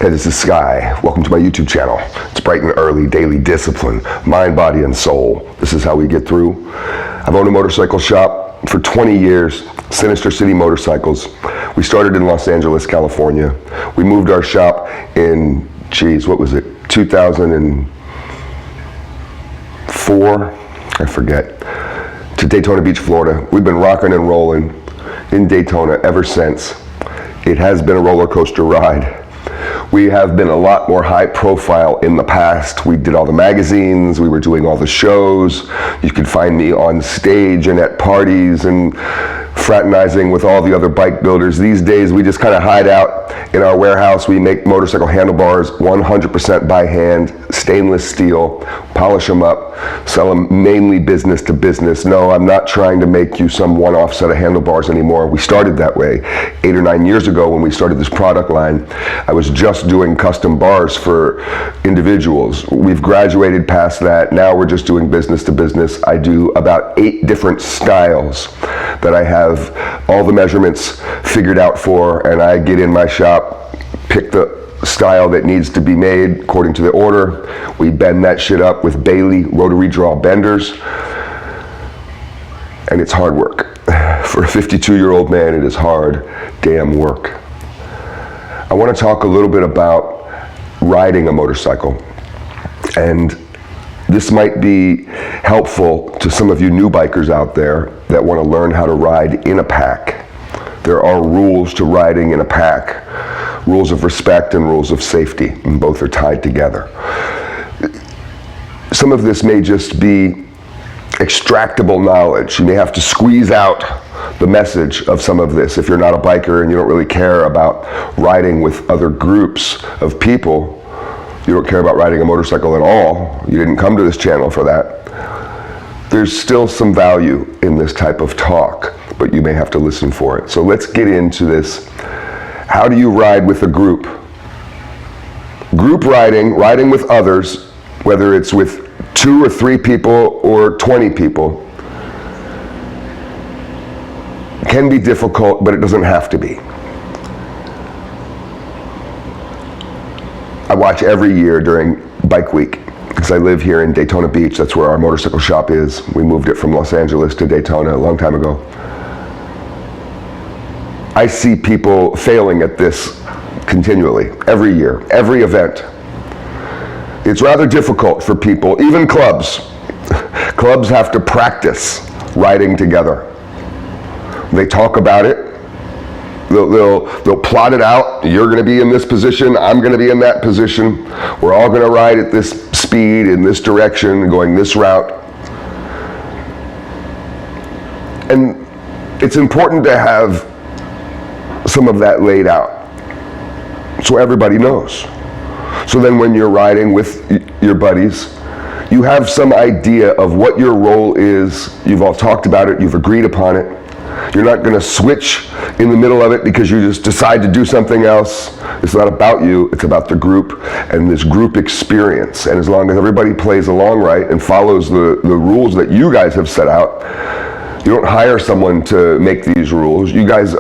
Hey, this is Sky. Welcome to my YouTube channel. It's bright and early, daily discipline, mind, body, and soul. This is how we get through. I've owned a motorcycle shop for 20 years, Sinister City Motorcycles. We started in Los Angeles, California. We moved our shop in, 2004? I forget. To Daytona Beach, Florida. We've been rocking and rolling in Daytona ever since. It has been a roller coaster ride. We have been a lot more high profile in the past. We did all the magazines, we were doing all the shows. You could find me on stage and at parties and fraternizing with all the other bike builders. These days we just kind of hide out in our warehouse. We make motorcycle handlebars 100% by hand, stainless steel, polish them up, sell them mainly business to business. No, I'm not trying to make you some one-off set of handlebars anymore. We started that way 8 or 9 years ago when we started this product line. I was just doing custom bars for individuals. We've graduated past that. Now we're just doing business to business. I do about 8 different styles that I have all the measurements figured out for, and I get in my shop, pick the style that needs to be made according to the order. We bend that shit up with Bailey rotary draw benders, and it's hard work. For a 52-year-old man, it is hard damn work. I want to talk a little bit about riding a motorcycle, and this might be helpful to some of you new bikers out there that want to learn how to ride in a pack. There are rules to riding in a pack, rules of respect and rules of safety, and both are tied together. Some of this may just be extractable knowledge. You may have to squeeze out the message of some of this if you're not a biker and you don't really care about riding with other groups of people. You don't care about riding a motorcycle at all. You didn't come to this channel for that. There's still some value in this type of talk, but you may have to listen for it. So let's get into this. How do you ride with a group? Group riding, riding with others, whether it's with 2 or 3 people or 20 people, can be difficult, but it doesn't have to be. I watch every year during Bike Week, because I live here in Daytona Beach. That's where our motorcycle shop is. We moved it from Los Angeles to Daytona a long time ago. I see people failing at this continually, every year, every event. It's rather difficult for people, even clubs. Clubs have to practice riding together. They talk about it. They'll plot it out. You're going to be in this position. I'm going to be in that position. We're all going to ride at this speed, in this direction, going this route. And it's important to have some of that laid out so everybody knows. So then when you're riding with your buddies, you have some idea of what your role is. You've all talked about it. You've agreed upon it. You're not going to switch in the middle of it because you just decide to do something else. It's not about you, it's about the group and this group experience. And as long as everybody plays along right and follows the rules that you guys have set out, you don't hire someone to make these rules. You guys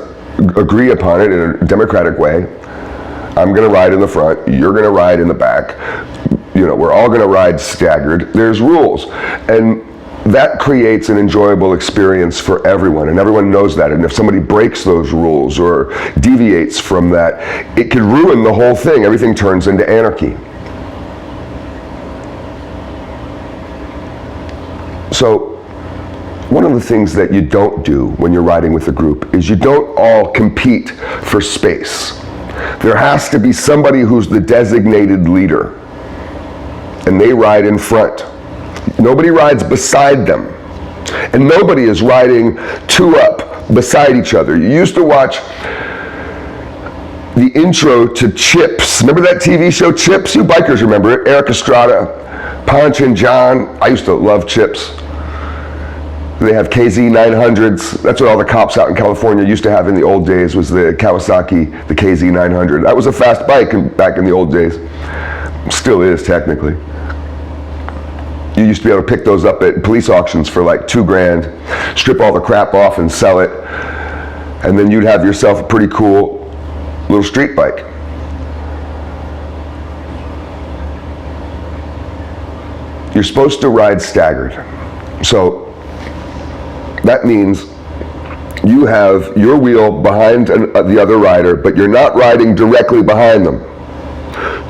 agree upon it in a democratic way. I'm going to ride in the front, you're going to ride in the back. You know, we're all going to ride staggered. There's rules. And that creates an enjoyable experience for everyone, and everyone knows that. And if somebody breaks those rules or deviates from that, it could ruin the whole thing. Everything turns into anarchy. So one of the things that you don't do when you're riding with a group is you don't all compete for space. There has to be somebody who's the designated leader, and they ride in front. Nobody rides beside them, and nobody is riding 2 up beside each other. You used to watch the intro to Chips. Remember that TV show Chips? You bikers remember it. Eric Estrada, Ponch and John. I used to love Chips. They have KZ 900s. That's what all the cops out in California used to have in the old days, was the Kawasaki, the KZ 900. That was a fast bike back in the old days. Still is, technically. You used to be able to pick those up at police auctions for like $2 grand, strip all the crap off and sell it, and then you'd have yourself a pretty cool little street bike. You're supposed to ride staggered. So that means you have your wheel behind the other rider, but you're not riding directly behind them.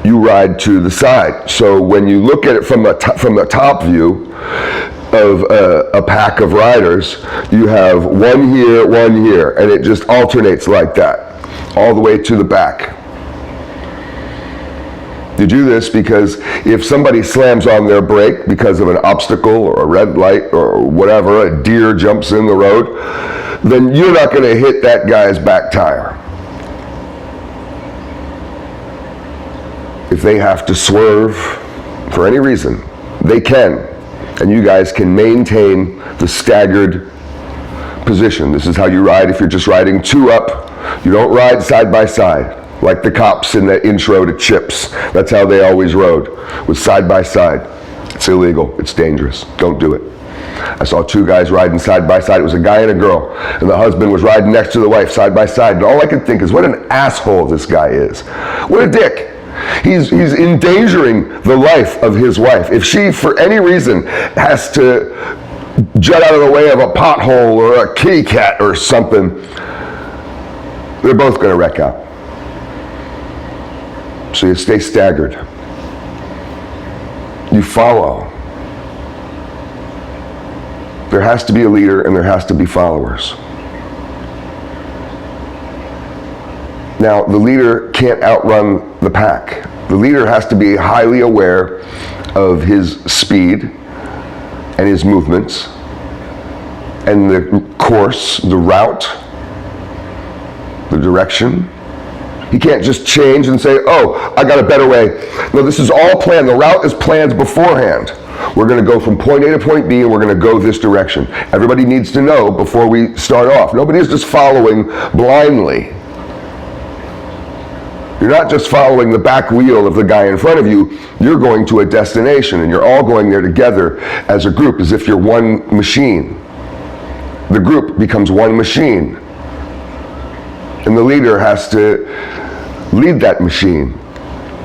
You ride to the side. So when you look at it from the top view of a pack of riders, you have one here, and it just alternates like that, all the way to the back. You do this because if somebody slams on their brake because of an obstacle or a red light or whatever, a deer jumps in the road, then you're not going to hit that guy's back tire. If they have to swerve for any reason, they can. And you guys can maintain the staggered position. This is how you ride if you're just riding two up. You don't ride side by side, like the cops in the intro to Chips. That's how they always rode, was side by side. It's illegal, it's dangerous, don't do it. I saw two guys riding side by side. It was a guy and a girl, and the husband was riding next to the wife side by side. And all I could think is, what an asshole this guy is. What a dick. He's endangering the life of his wife. If she, for any reason, has to jut out of the way of a pothole or a kitty cat or something, they're both going to wreck out. So you stay staggered. You follow. There has to be a leader and there has to be followers. Now, the leader can't outrun the pack. The leader has to be highly aware of his speed and his movements and the course, the route, the direction. He can't just change and say, oh, I got a better way. No, this is all planned. The route is planned beforehand. We're going to go from point A to point B, and we're going to go this direction. Everybody needs to know before we start off. Nobody is just following blindly. You're not just following the back wheel of the guy in front of you. You're going to a destination, and you're all going there together as a group, as if you're one machine. The group becomes one machine. And the leader has to lead that machine.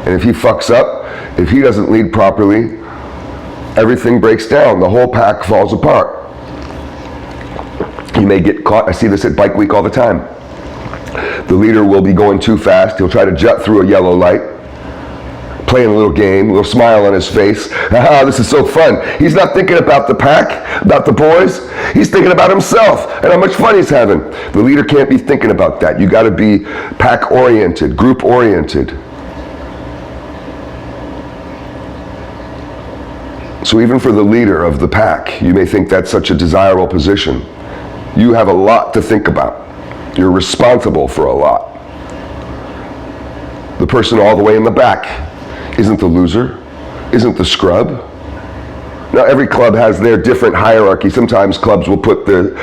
And if he fucks up, if he doesn't lead properly, everything breaks down. The whole pack falls apart. You may get caught. I see this at Bike Week all the time. The leader will be going too fast. He'll try to jut through a yellow light, playing a little game, a little smile on his face. Ah, this is so fun. He's not thinking about the pack, about the boys. He's thinking about himself and how much fun he's having. The leader can't be thinking about that. You got to be pack-oriented, group-oriented. So even for the leader of the pack, you may think that's such a desirable position. You have a lot to think about. You're responsible for a lot. The person all the way in the back isn't the loser, isn't the scrub. Now every club has their different hierarchy. Sometimes clubs will put the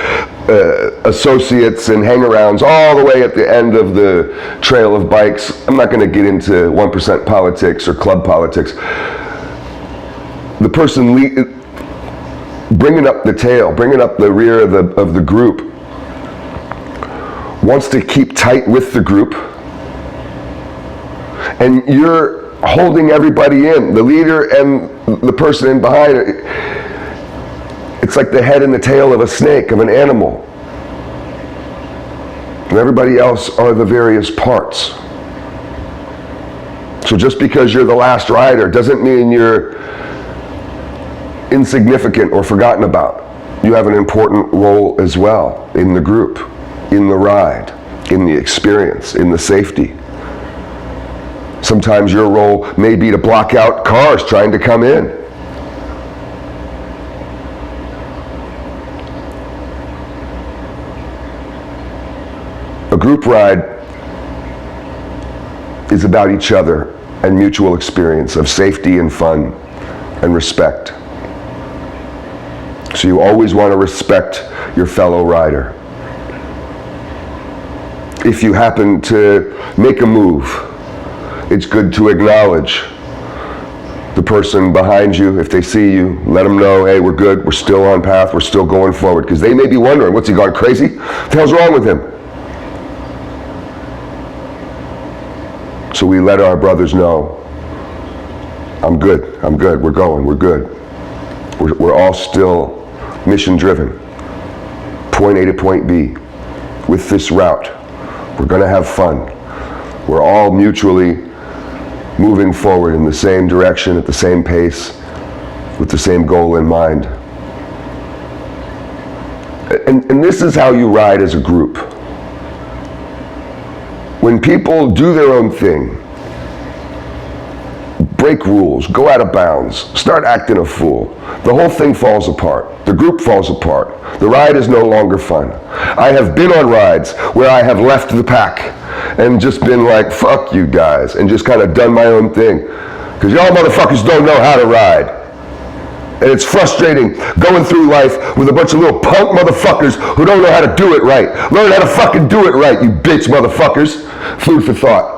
associates and hang-arounds all the way at the end of the trail of bikes. I'm not going to get into 1% politics or club politics. The person bringing up the tail, bringing up the rear of the group, wants to keep tight with the group, and you're holding everybody in, the leader and the person in behind. It's like the head and the tail of a snake, of an animal, and everybody else are the various parts. So just because you're the last rider doesn't mean you're insignificant or forgotten about. You have an important role as well in the group, in the ride, in the experience, in the safety. Sometimes your role may be to block out cars trying to come in. A group ride is about each other and mutual experience of safety and fun and respect. So you always want to respect your fellow rider. If you happen to make a move, it's good to acknowledge the person behind you. If they see you, let them know, hey, we're good, we're still on path, we're still going forward. Because they may be wondering, what's he gone crazy? What the hell's wrong with him? So we let our brothers know, I'm good, we're going, we're good. We're all still mission driven. Point A to point B. With this route, we're going to have fun. We're all mutually moving forward in the same direction, at the same pace, with the same goal in mind. And this is how you ride as a group. When people do their own thing, break rules, go out of bounds, start acting a fool, the whole thing falls apart. The group falls apart. The ride is no longer fun. I have been on rides where I have left the pack and just been like, fuck you guys, and just kind of done my own thing. Because y'all motherfuckers don't know how to ride. And it's frustrating going through life with a bunch of little punk motherfuckers who don't know how to do it right. Learn how to fucking do it right, you bitch motherfuckers. Food for thought.